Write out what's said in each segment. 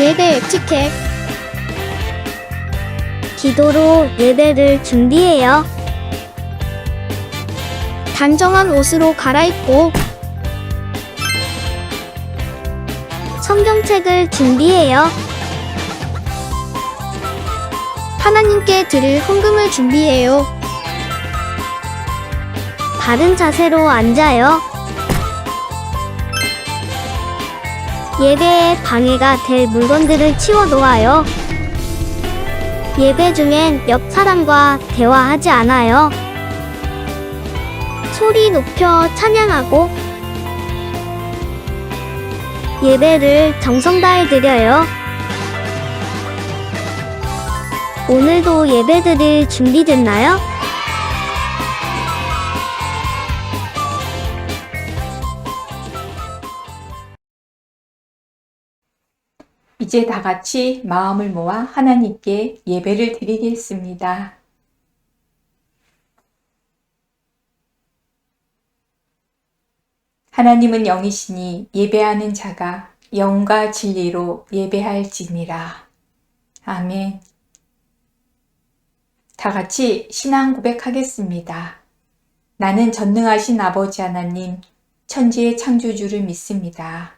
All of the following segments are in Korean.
예배 에티켓. 기도로 예배를 준비해요. 단정한 옷으로 갈아입고 성경책을 준비해요. 하나님께 드릴 헌금을 준비해요. 바른 자세로 앉아요. 예배에 방해가 될 물건들을 치워놓아요. 예배 중엔 옆 사람과 대화하지 않아요. 소리 높여 찬양하고 예배를 정성 다해 드려요. 오늘도 예배 드릴 준비됐나요? 이제 다 같이 마음을 모아 하나님께 예배를 드리겠습니다. 하나님은 영이시니 예배하는 자가 영과 진리로 예배할지니라. 아멘. 다 같이 신앙 고백하겠습니다. 나는 전능하신 아버지 하나님, 천지의 창조주를 믿습니다.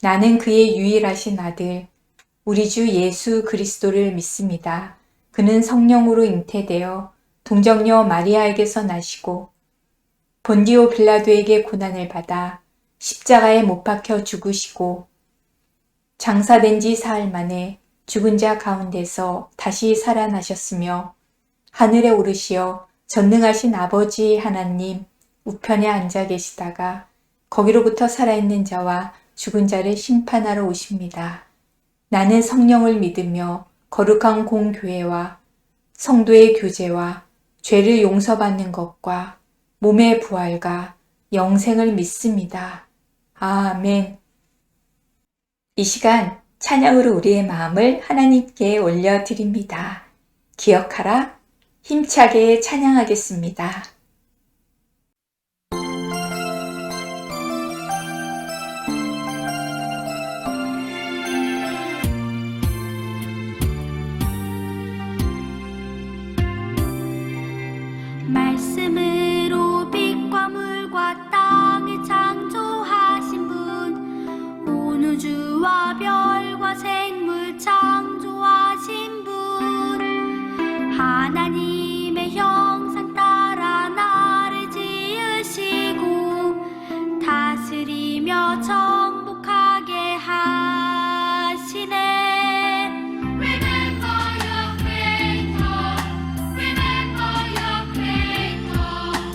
나는 그의 유일하신 아들, 우리 주 예수 그리스도를 믿습니다. 그는 성령으로 잉태되어 동정녀 마리아에게서 나시고 본디오 빌라도에게 고난을 받아 십자가에 못 박혀 죽으시고 장사된 지 사흘 만에 죽은 자 가운데서 다시 살아나셨으며 하늘에 오르시어 전능하신 아버지 하나님 우편에 앉아 계시다가 거기로부터 살아있는 자와 죽은 자를 심판하러 오십니다. 나는 성령을 믿으며 거룩한 공교회와 성도의 교제와 죄를 용서받는 것과 몸의 부활과 영생을 믿습니다. 아멘. 이 시간 찬양으로 우리의 마음을 하나님께 올려드립니다. 기억하라, 힘차게 찬양하겠습니다. 말씀으로 빛과 물과 땅을 창조하신 분, 온 우주와 별과 생물 창조하신 분, 하나님의 형상 따라 나를 지으시고 다스리며 정복하게 하시네. Remember your Creator, remember your Creator.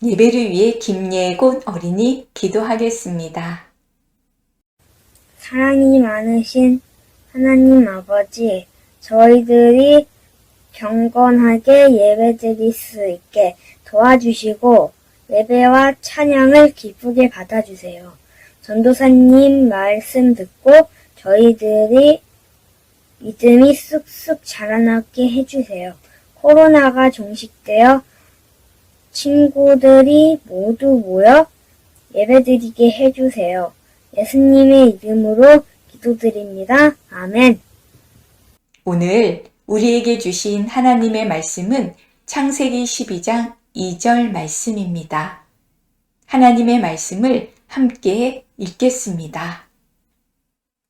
예배를 위해 김예곤 어린이 기도하겠습니다. 사랑이 많으신 하나님 아버지, 저희들이 경건하게 예배드릴 수 있게 도와주시고 예배와 찬양을 기쁘게 받아주세요. 전도사님 말씀 듣고 저희들이 믿음이 쑥쑥 자라나게 해주세요. 코로나가 종식되어 친구들이 모두 모여 예배드리게 해주세요. 예수님의 이름으로 기도드립니다. 아멘. 오늘 우리에게 주신 하나님의 말씀은 창세기 12장 2절 말씀입니다. 하나님의 말씀을 함께 읽겠습니다.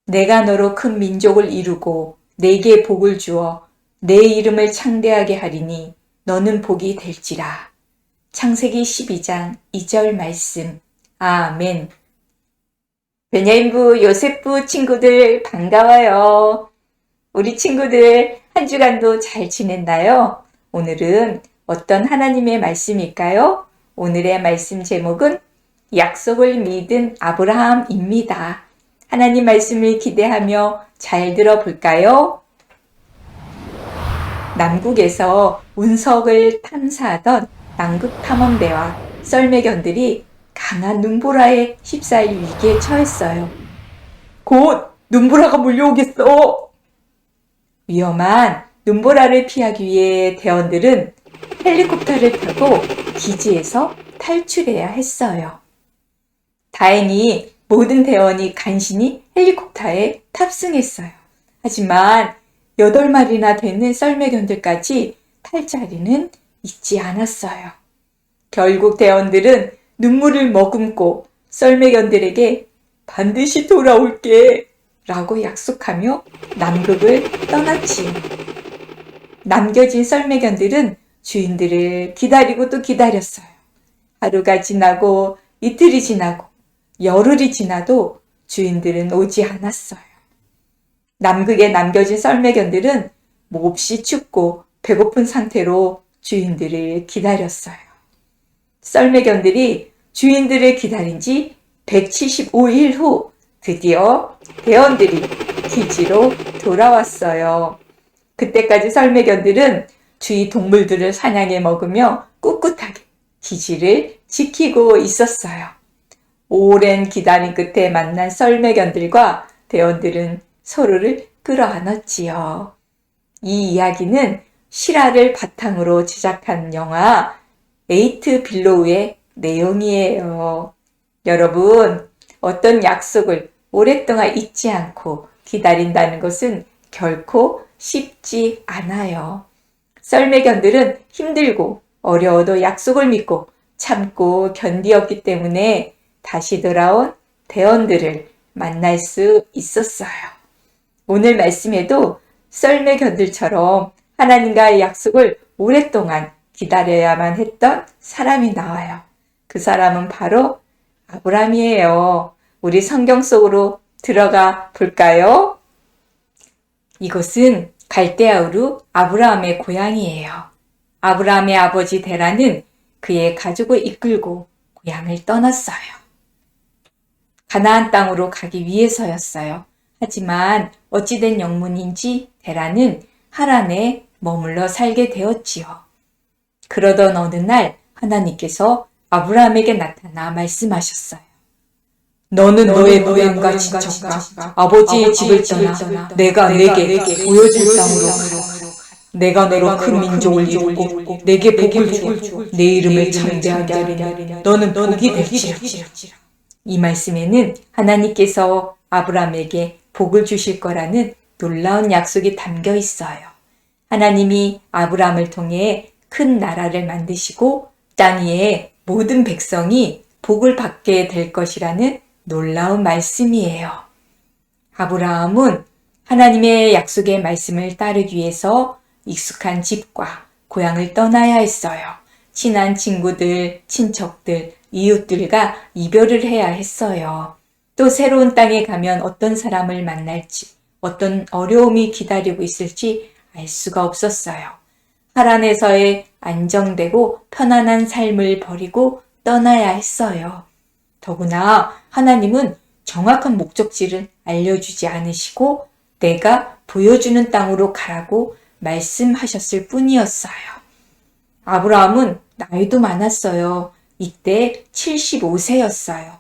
내가 너로 큰 민족을 이루고 내게 복을 주어 내 이름을 창대하게 하리니 너는 복이 될지라. 창세기 12장 2절 말씀. 아멘. 베냐민부 요셉부 친구들 반가워요. 우리 친구들 한 주간도 잘 지냈나요? 오늘은 어떤 하나님의 말씀일까요? 오늘의 말씀 제목은 약속을 믿은 아브라함입니다. 하나님 말씀을 기대하며 잘 들어볼까요? 남국에서 운석을 탐사하던 남극 탐험대와 썰매견들이 강한 눈보라에 휩싸일 위기에 처했어요. 곧 눈보라가 몰려오겠어! 위험한 눈보라를 피하기 위해 대원들은 헬리콥터를 타고 기지에서 탈출해야 했어요. 다행히 모든 대원이 간신히 헬리콥터에 탑승했어요. 하지만 8마리나 되는 썰매견들까지 탈 자리는 있지 않았어요. 결국 대원들은 눈물을 머금고 썰매견들에게 반드시 돌아올게 라고 약속하며 남극을 떠났지요. 남겨진 썰매견들은 주인들을 기다리고 또 기다렸어요. 하루가 지나고 이틀이 지나고 열흘이 지나도 주인들은 오지 않았어요. 남극에 남겨진 썰매견들은 몹시 춥고 배고픈 상태로 주인들을 기다렸어요. 썰매견들이 주인들을 기다린 지 175일 후 드디어 대원들이 기지로 돌아왔어요. 그때까지 썰매견들은 주위 동물들을 사냥해 먹으며 꿋꿋하게 기지를 지키고 있었어요. 오랜 기다림 끝에 만난 썰매견들과 대원들은 서로를 끌어안았지요. 이 이야기는 실화를 바탕으로 제작한 영화 에이트 빌로우의 내용이에요. 여러분, 어떤 약속을 오랫동안 잊지 않고 기다린다는 것은 결코 쉽지 않아요. 썰매견들은 힘들고 어려워도 약속을 믿고 참고 견디었기 때문에 다시 돌아온 대원들을 만날 수 있었어요. 오늘 말씀에도 썰매견들처럼 하나님과의 약속을 오랫동안 기다려야만 했던 사람이 나와요. 그 사람은 바로 아브라함이에요. 우리 성경 속으로 들어가 볼까요? 이곳은 갈대아우르 아브라함의 고향이에요. 아브라함의 아버지 데라는 그의 가족을 이끌고 고향을 떠났어요. 가나안 땅으로 가기 위해서였어요. 하지만 어찌된 영문인지 데라는 하란에 머물러 살게 되었지요. 그러던 어느 날 하나님께서 아브라함에게 나타나 말씀하셨어요. 너는 너의 고향과 친척과 아버지의 집을 떠나 내가 내게 보여줄 땅으로 가라. 내가 너로 큰 민족을 이루고 내게 복을 주어 내 이름을 창대하게 하리니 너는 복이 될지라. 이 말씀에는 하나님께서 아브라함에게 복을 주실 거라는 놀라운 약속이 담겨 있어요. 하나님이 아브라함을 통해 큰 나라를 만드시고 땅 위의 모든 백성이 복을 받게 될 것이라는 놀라운 말씀이에요. 아브라함은 하나님의 약속의 말씀을 따르기 위해서 익숙한 집과 고향을 떠나야 했어요. 친한 친구들, 친척들, 이웃들과 이별을 해야 했어요. 또 새로운 땅에 가면 어떤 사람을 만날지, 어떤 어려움이 기다리고 있을지 알 수가 없었어요. 하란에서의 안정되고 편안한 삶을 버리고 떠나야 했어요. 더구나 하나님은 정확한 목적지를 알려주지 않으시고 내가 보여주는 땅으로 가라고 말씀하셨을 뿐이었어요. 아브라함은 나이도 많았어요. 이때 75세였어요.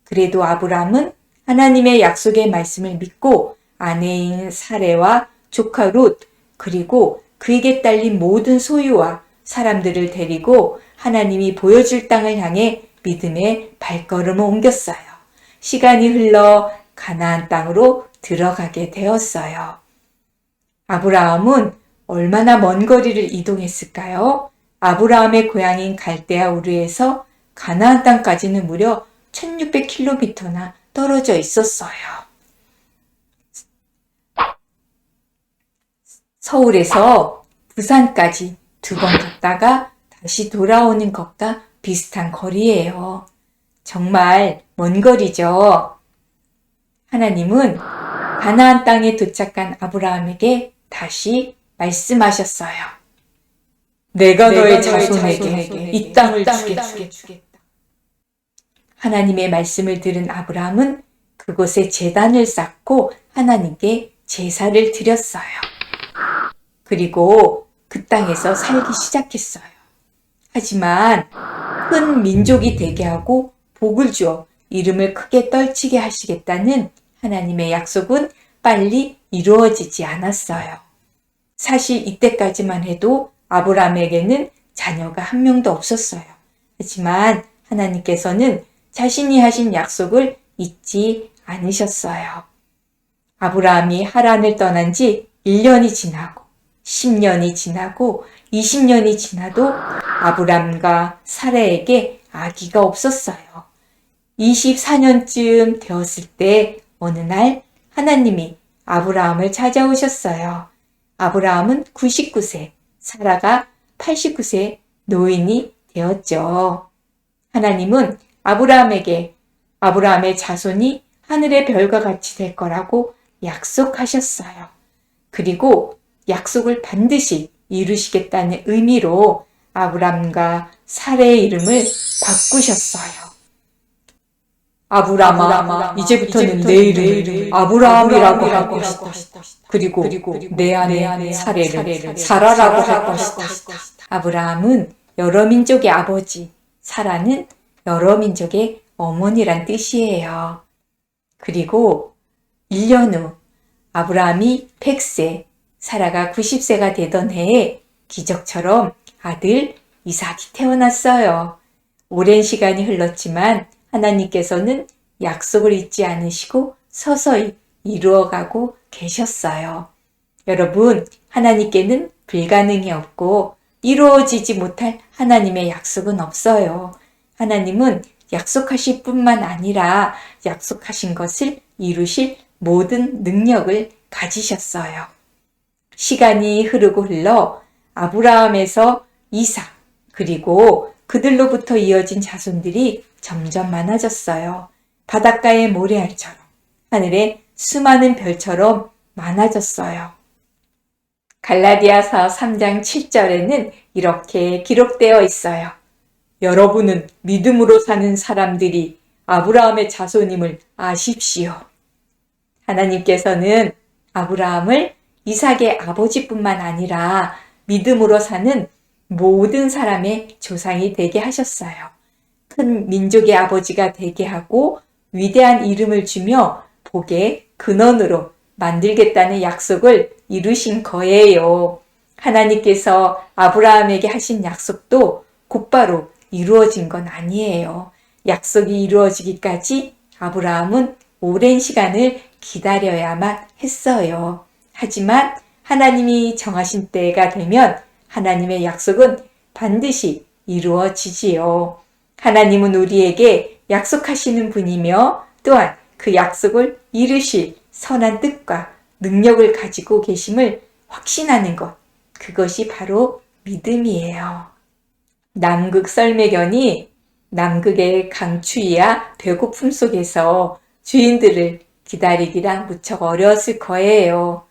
그래도 아브라함은 하나님의 약속의 말씀을 믿고 아내인 사레와 조카 롯 그리고 그에게 딸린 모든 소유와 사람들을 데리고 하나님이 보여줄 땅을 향해 믿음의 발걸음을 옮겼어요. 시간이 흘러 가나안 땅으로 들어가게 되었어요. 아브라함은 얼마나 먼 거리를 이동했을까요? 아브라함의 고향인 갈대아 우르에서 가나안 땅까지는 무려 1600km나 떨어져 있었어요. 서울에서 부산까지 2번 갔다가 다시 돌아오는 것과 비슷한 거리예요. 정말 먼 거리죠. 하나님은 가나안 땅에 도착한 아브라함에게 다시 말씀하셨어요. 내가 너의 자손에게 이 땅을 주겠다. 하나님의 말씀을 들은 아브라함은 그곳에 제단을 쌓고 하나님께 제사를 드렸어요. 그리고 그 땅에서 살기 시작했어요. 하지만 큰 민족이 되게 하고 복을 주어 이름을 크게 떨치게 하시겠다는 하나님의 약속은 빨리 이루어지지 않았어요. 사실 이때까지만 해도 아브라함에게는 자녀가 한 명도 없었어요. 하지만 하나님께서는 자신이 하신 약속을 잊지 않으셨어요. 아브라함이 하란을 떠난 지 1년이 지나고 10년이 지나고 20년이 지나도 아브람과 사라에게 아기가 없었어요. 24년쯤 되었을 때 어느 날 하나님이 아브라함을 찾아오셨어요. 아브라함은 99세, 사라가 89세 노인이 되었죠. 하나님은 아브라함의 자손이 하늘의 별과 같이 될 거라고 약속하셨어요. 그리고 약속을 반드시 이루시겠다는 의미로 아브람과 사레의 이름을 바꾸셨어요. 아브람아, 이제부터는 내 이름을 아브라함이라고 할 것이다. 그리고 내 아내 사레를 사라라고 할 것이다. 아브라함은 여러 민족의 아버지, 사라는 여러 민족의 어머니란 뜻이에요. 그리고 1년 후 아브라함이 100세, 사라가 90세가 되던 해에 기적처럼 아들 이삭이 태어났어요. 오랜 시간이 흘렀지만 하나님께서는 약속을 잊지 않으시고 서서히 이루어가고 계셨어요. 여러분, 하나님께는 불가능이 없고 이루어지지 못할 하나님의 약속은 없어요. 하나님은 약속하실 뿐만 아니라 약속하신 것을 이루실 모든 능력을 가지셨어요. 시간이 흐르고 흘러 아브라함에서 이삭 그리고 그들로부터 이어진 자손들이 점점 많아졌어요. 바닷가의 모래알처럼 하늘의 수많은 별처럼 많아졌어요. 갈라디아서 3장 7절에는 이렇게 기록되어 있어요. 여러분은 믿음으로 사는 사람들이 아브라함의 자손임을 아십시오. 하나님께서는 아브라함을 이삭의 아버지뿐만 아니라 믿음으로 사는 모든 사람의 조상이 되게 하셨어요. 큰 민족의 아버지가 되게 하고 위대한 이름을 주며 복의 근원으로 만들겠다는 약속을 이루신 거예요. 하나님께서 아브라함에게 하신 약속도 곧바로 이루어진 건 아니에요. 약속이 이루어지기까지 아브라함은 오랜 시간을 기다려야만 했어요. 하지만 하나님이 정하신 때가 되면 하나님의 약속은 반드시 이루어지지요. 하나님은 우리에게 약속하시는 분이며 또한 그 약속을 이루실 선한 뜻과 능력을 가지고 계심을 확신하는 것, 그것이 바로 믿음이에요. 남극 썰매견이 남극의 강추위와 배고픔 속에서 주인들을 기다리기란 무척 어려웠을 거예요.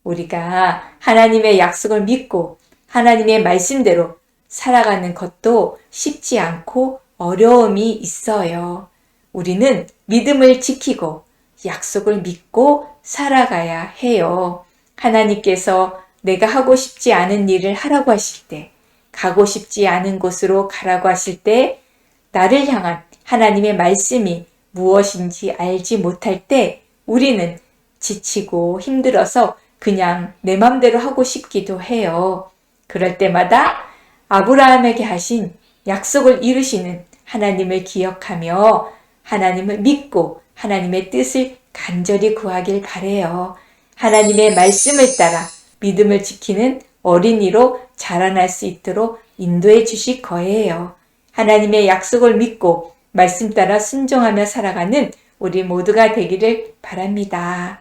우리가 하나님의 약속을 믿고 하나님의 말씀대로 살아가는 것도 쉽지 않고 어려움이 있어요. 우리는 믿음을 지키고 약속을 믿고 살아가야 해요. 하나님께서 내가 하고 싶지 않은 일을 하라고 하실 때, 가고 싶지 않은 곳으로 가라고 하실 때, 나를 향한 하나님의 말씀이 무엇인지 알지 못할 때 우리는 지치고 힘들어서 그냥 내 맘대로 하고 싶기도 해요. 그럴 때마다 아브라함에게 하신 약속을 이루시는 하나님을 기억하며 하나님을 믿고 하나님의 뜻을 간절히 구하길 바라요. 하나님의 말씀을 따라 믿음을 지키는 어린이로 자라날 수 있도록 인도해 주실 거예요. 하나님의 약속을 믿고 말씀 따라 순종하며 살아가는 우리 모두가 되기를 바랍니다.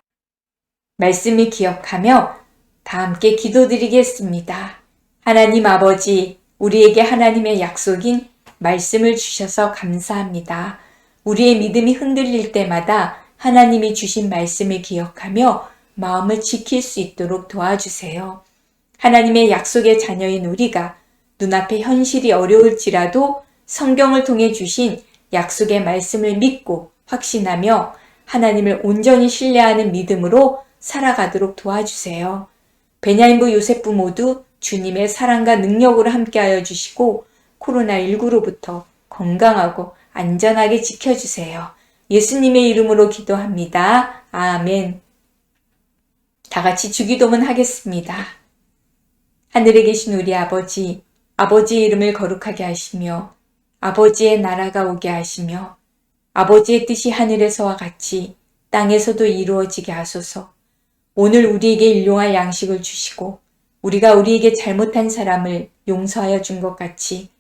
말씀을 기억하며 다 함께 기도드리겠습니다. 하나님 아버지, 우리에게 하나님의 약속인 말씀을 주셔서 감사합니다. 우리의 믿음이 흔들릴 때마다 하나님이 주신 말씀을 기억하며 마음을 지킬 수 있도록 도와주세요. 하나님의 약속의 자녀인 우리가 눈앞에 현실이 어려울지라도 성경을 통해 주신 약속의 말씀을 믿고 확신하며 하나님을 온전히 신뢰하는 믿음으로 살아가도록 도와주세요. 베냐민부 요셉부 모두 주님의 사랑과 능력으로 함께하여 주시고 코로나19로부터 건강하고 안전하게 지켜주세요. 예수님의 이름으로 기도합니다. 아멘. 다 같이 주기도문 하겠습니다. 하늘에 계신 우리 아버지, 아버지의 이름을 거룩하게 하시며 아버지의 나라가 오게 하시며 아버지의 뜻이 하늘에서와 같이 땅에서도 이루어지게 하소서. 오늘 우리에게 일용할 양식을 주시고 우리가 우리에게 잘못한 사람을 용서하여 준 것 같이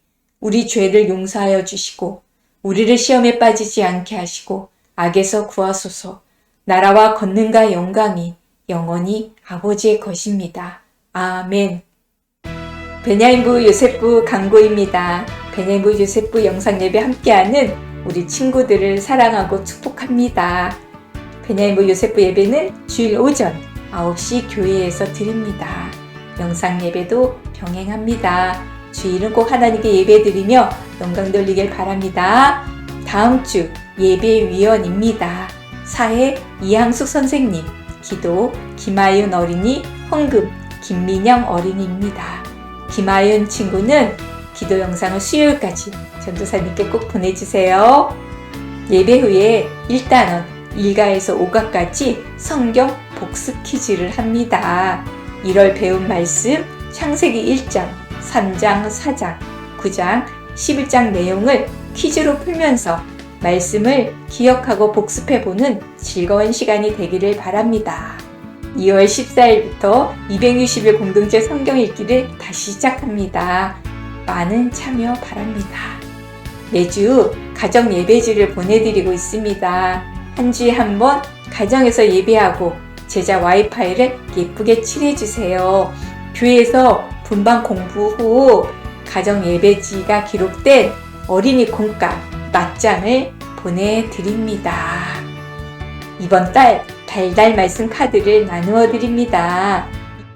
우리 죄를 용서하여 주시고 우리를 시험에 빠지지 않게 하시고 악에서 구하소서. 나라와 권능과 영광이 영원히 아버지의 것입니다. 아멘. 베냐민부 요셉부 강고입니다. 베냐민부 요셉부 영상 예배 함께하는 우리 친구들을 사랑하고 축복합니다. 베냐민부 요셉부 예배는 주일 오전 9시 교회에서 드립니다. 영상 예배도 병행합니다. 주일은 꼭 하나님께 예배드리며 영광 돌리길 바랍니다. 다음 주 예배위원입니다. 사회 이항숙 선생님, 기도 김아윤 어린이, 헌금 김민영 어린이입니다. 김아윤 친구는 기도 영상을 수요일까지 전도사님께 꼭 보내주세요. 예배 후에 1단원 1가에서 5가까지 성경 복습 퀴즈를 합니다. 1월 배운 말씀 창세기 1장, 3장, 4장, 9장, 11장 내용을 퀴즈로 풀면서 말씀을 기억하고 복습해보는 즐거운 시간이 되기를 바랍니다. 2월 14일부터 260일 공동체 성경 읽기를 다시 시작합니다. 많은 참여 바랍니다. 매주 가정 예배지를 보내드리고 있습니다. 한 주에 한 번 가정에서 예배하고 제자 와이파이를 예쁘게 칠해주세요. 교회에서 분방 공부 후 가정 예배지가 기록된 어린이 공감 맞장을 보내드립니다. 이번 달 달달 말씀 카드를 나누어 드립니다.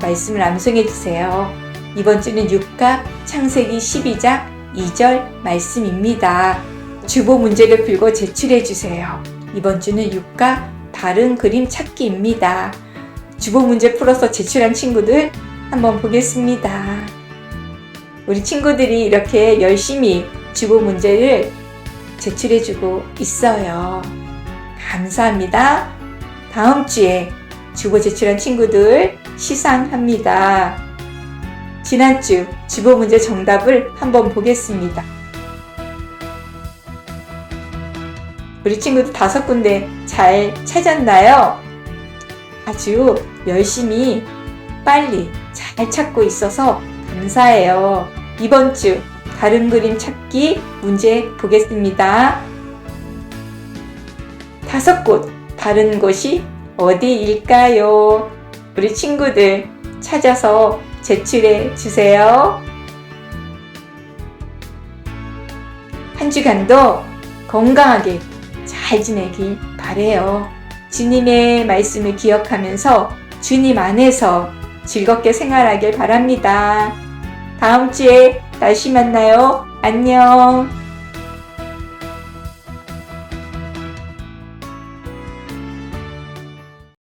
말씀을 암송해 주세요. 이번 주는 6가 창세기 12장 2절 말씀입니다. 주보 문제를 풀고 제출해 주세요. 이번 주는 6가 다른 그림 찾기입니다. 주보 문제 풀어서 제출한 친구들 한번 보겠습니다. 우리 친구들이 이렇게 열심히 주보 문제를 제출해주고 있어요. 감사합니다. 다음 주에 주보 제출한 친구들 시상합니다. 지난주 주보 문제 정답을 한번 보겠습니다. 우리 친구들 5군데 잘 찾았나요? 아주 열심히 빨리 잘 찾고 있어서 감사해요. 이번 주 다른 그림 찾기 문제 보겠습니다. 5곳 다른 곳이 어디일까요? 우리 친구들 찾아서 제출해 주세요. 한 주간도 건강하게 잘 지내길 바래요. 주님의 말씀을 기억하면서 주님 안에서 즐겁게 생활하길 바랍니다. 다음 주에 다시 만나요. 안녕.